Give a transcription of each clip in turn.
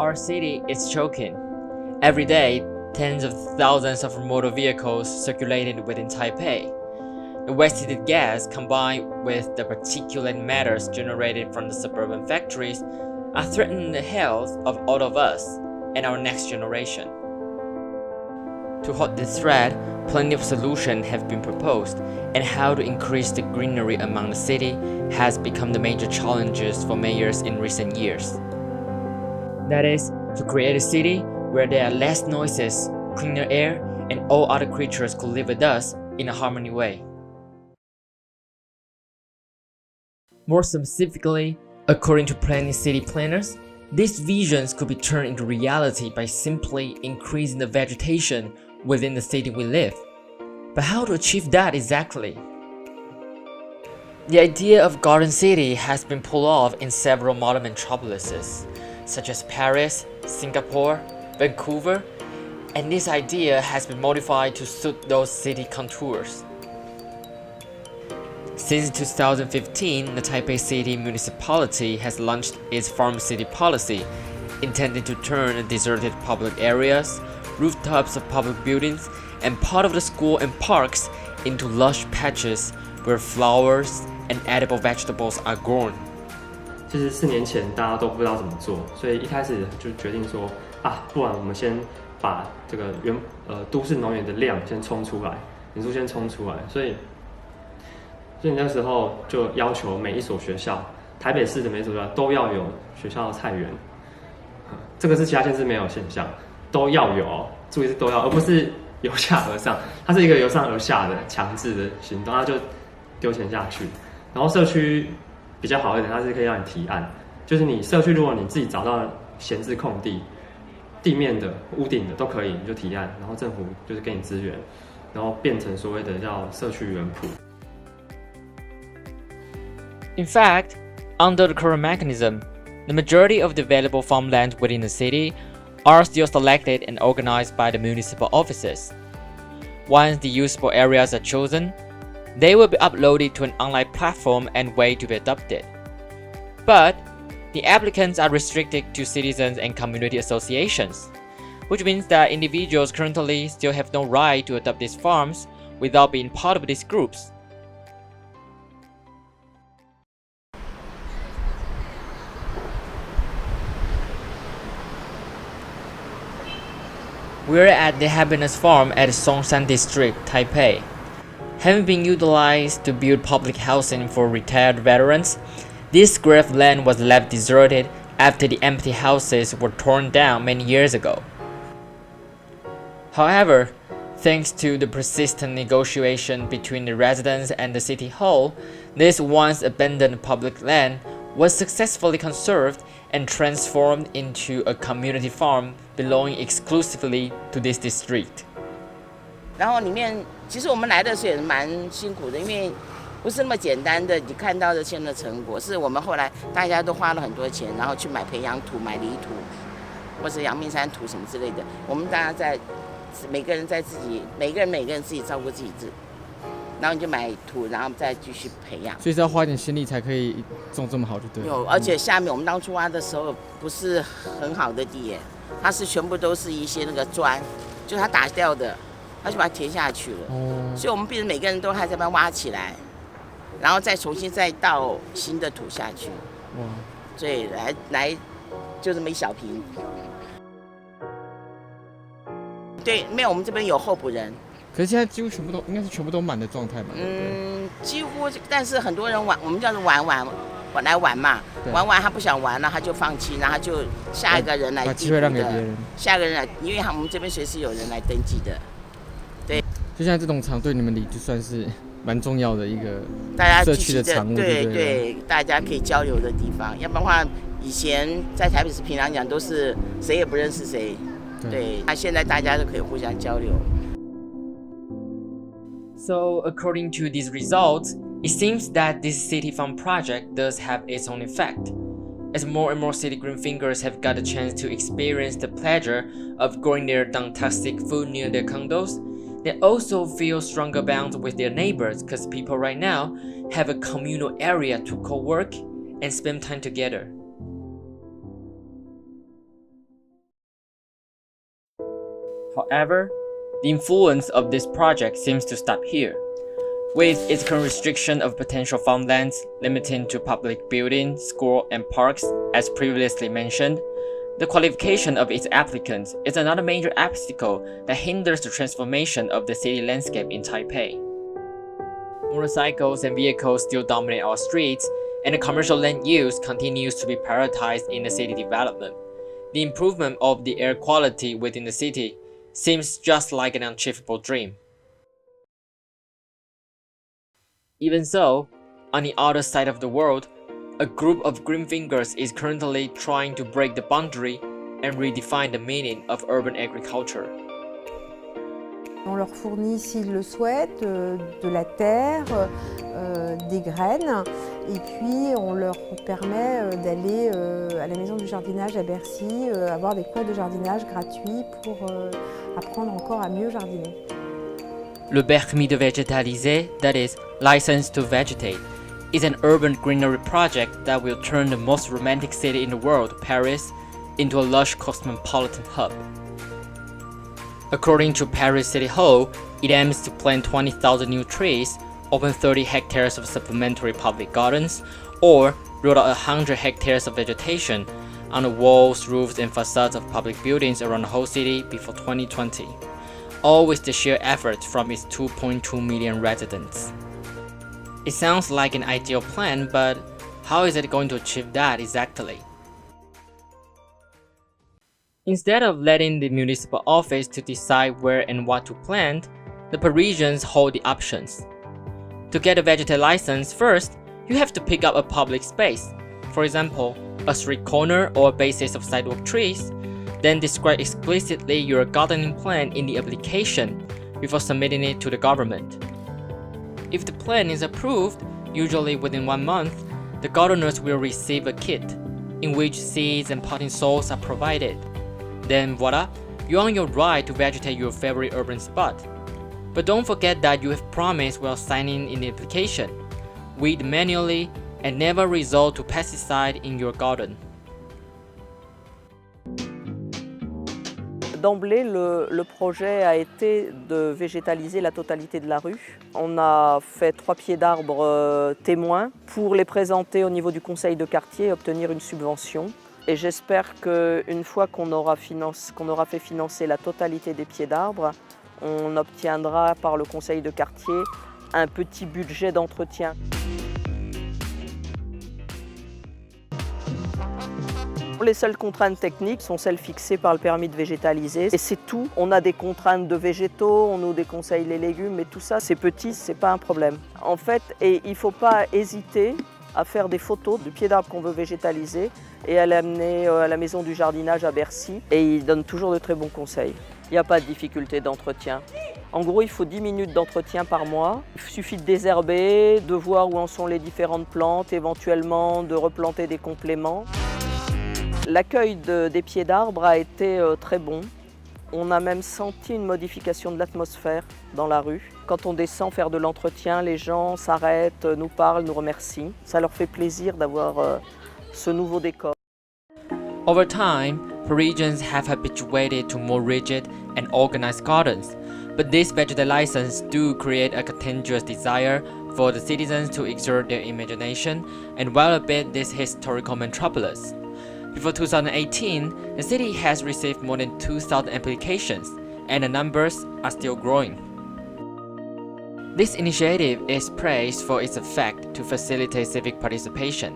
our city is choking. Every day, tens of thousands of motor vehicles circulated within Taipei. The wasted gas combined with the particulate matters generated from the suburban factories are threatening the health of all of us and our next generation. To halt this threat, plenty of solutions have been proposed, and how to increase the greenery among the city has become the major challenges for mayors in recent years. That is, to create a city where there are less noises, cleaner air, and all other creatures could live with us in a harmony way. More specifically, according to planning city planners, these visions could be turned into reality by simply increasing the vegetation within the city we live. But how to achieve that exactly? The idea of garden city has been pulled off in several modern metropolises, such as Paris, Singapore, Vancouver, and this idea has been modified to suit those city contours. Since 2015, the Taipei City Municipality has launched its Farm City policy, intended to turn deserted public areas, rooftops of public buildings, and part of the school and parks into lush patches where flowers and edible vegetables are grown. 其实4年前大家都不知道怎么做，所以一开始就决定说不然我们先把这个都市农园的量先冲出来，人数先冲出来，所以那时候就要求每一所学校，台北市的每一所学校都要有学校的菜园，这个是其他县市没有现象，都要有，注意是都要，而不是由下而上，它是一个由上而下的强制的行动，它就丢钱下去。然后社区比较好一点，它是可以让你提案，就是你社区如果你自己找到闲置空地，地面的、屋顶的都可以，你就提案，然后政府就是给你资源，然后变成所谓的叫社区园圃。In fact, under the current mechanism, the majority of the available farmland within the city are still selected and organized by the municipal offices. Once the usable areas are chosen, they will be uploaded to an online platform and wait to be adopted. But the applicants are restricted to citizens and community associations, which means that individuals currently still have no right to adopt these farms without being part of these groups. We're at the Happiness Farm at Songshan District, Taipei. Having been utilized to build public housing for retired veterans, this square of land was left deserted after the empty houses were torn down many years ago. However, thanks to the persistent negotiation between the residents and the city hall, this once abandoned public land was successfully conserved and transformed into a community farm belonging exclusively to this district. 然后里面其实我们来的时候也是蛮辛苦的，因为不是那么简单的你看到的现在的成果，是我们后来大家都花了很多钱，然后去买培养土、买泥土，或者阳明山土什么之类的。我们大家在每个人自己照顾自己然后你就买土，然后再继续培养。所以是要花一点心力才可以种这么好，就对了。有，而且下面我们当初挖的时候不是很好的地耶，它是全部都是一些那个砖，就它打掉的，它就把它填下去了。所以我们变成每个人都还在把它挖起来，然后再重新再倒新的土下去。哇！所以来就这么一小瓶。对，没有，我们这边有候补人。可是现在几乎应该是全部都满的状态嘛。几乎，但是很多人玩，我们叫做玩来玩嘛，玩完他不想玩了，他就放弃，然后就下一个人来把机会让给别人。下一个人来，因为我们这边随时有人来登记的。对。就现在这种场对你们里就算是蛮重要的一个社区的场物，对，大家可以交流的地方。要不然的话，以前在台北市平常讲都是谁也不认识谁，对，那现在大家都可以互相交流。So, according to these results, it seems that this city farm project does have its own effect. As more and more city green fingers have got a chance to experience the pleasure of growing their fantastic food near their condos, they also feel stronger bonds with their neighbors because people right now have a communal area to co-work and spend time together. However, the influence of this project seems to stop here. With its current restriction of potential farmlands limiting to public buildings, schools, and parks, as previously mentioned, the qualification of its applicants is another major obstacle that hinders the transformation of the city landscape in Taipei. Motorcycles and vehicles still dominate our streets, and the commercial land use continues to be prioritized in the city development. The improvement of the air quality within the city seems just like an unachievable dream. Even so, on the other side of the world, a group of green fingers is currently trying to break the boundary and redefine the meaning of urban agriculture. On leur fournit, s'ils le souhaitent, de la terre, des graines, et puis on leur permet d'aller à la maison du jardinage à Bercy, avoir des cours de jardinage gratuits pour apprendre encore à mieux jardiner. Le permis de végétaliser, that is, license to vegetate, is an urban greenery project that will turn the most romantic city in the world, Paris, into a lush cosmopolitan hub. According to Paris City Hall, it aims to plant 20,000 new trees, open 30 hectares of supplementary public gardens, or roll out 100 hectares of vegetation on the walls, roofs, and facades of public buildings around the whole city before 2020, all with the sheer effort from its 2.2 million residents. It sounds like an ideal plan, but how is it going to achieve that exactly? Instead of letting the municipal office to decide where and what to plant, the Parisians hold the options. To get a vegetate license, first, you have to pick up a public space, for example, a street corner or a basis of sidewalk trees, then describe explicitly your gardening plan in the application before submitting it to the government. If the plan is approved, usually within 1 month, the gardeners will receive a kit, in which seeds and potting soils are provided. Then voila, you're on your ride to vegetate your favorite urban spot. But don't forget that you have promised while signing in the application. Weed manually and never resort to pesticide in your garden. D'emblée, le projet a été de végétaliser la totalité de la rue. On a fait 3 pieds d'arbres témoins pour les présenter au niveau du conseil de quartier et obtenir une subvention. Et j'espère qu'une fois qu'on aura fait financer la totalité des pieds d'arbres, on obtiendra par le conseil de quartier un petit budget d'entretien. Les seules contraintes techniques sont celles fixées par le permis de végétaliser. Et c'est tout. On a des contraintes de végétaux, on nous déconseille les légumes, mais tout ça, c'est petit, c'est pas un problème. En fait, il ne faut pas hésiter à faire des photos du pied d'arbre qu'on veut végétaliser et à l'amener à la maison du jardinage à Bercy. Et ils donnent toujours de très bons conseils. Il n'y a pas de difficulté d'entretien. En gros, il faut 10 minutes d'entretien par mois. Il suffit de désherber, de voir où en sont les différentes plantes, éventuellement de replanter des compléments. L'accueil des pieds d'arbres a été très bon. On a même senti une modification de l'atmosphère dans la rue. Quand on descend faire de l'entretien, les gens s'arrêtent, nous parlent, nous remercient. Ça leur fait plaisir d'avoir ce nouveau décor. Over time, Parisians have habituated to more rigid and organized gardens, but this vegetate license do create a contagious desire for the citizens to exert their imagination and elevate this historical metropolis. Before 2018, the city has received more than 2,000 applications, and the numbers are still growing. This initiative is praised for its effect to facilitate civic participation,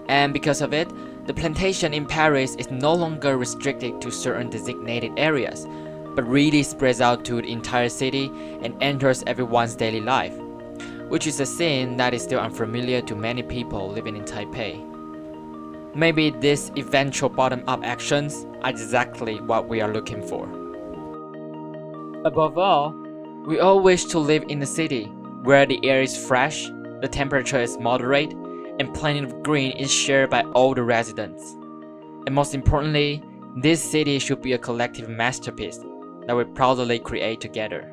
and because of it, the plantation in Paris is no longer restricted to certain designated areas, but really spreads out to the entire city and enters everyone's daily life, which is a scene that is still unfamiliar to many people living in Taipei. Maybe these eventual bottom-up actions are exactly what we are looking for. Above all, we all wish to live in a city where the air is fresh, the temperature is moderate, and plenty of green is shared by all the residents. And most importantly, this city should be a collective masterpiece that we proudly create together.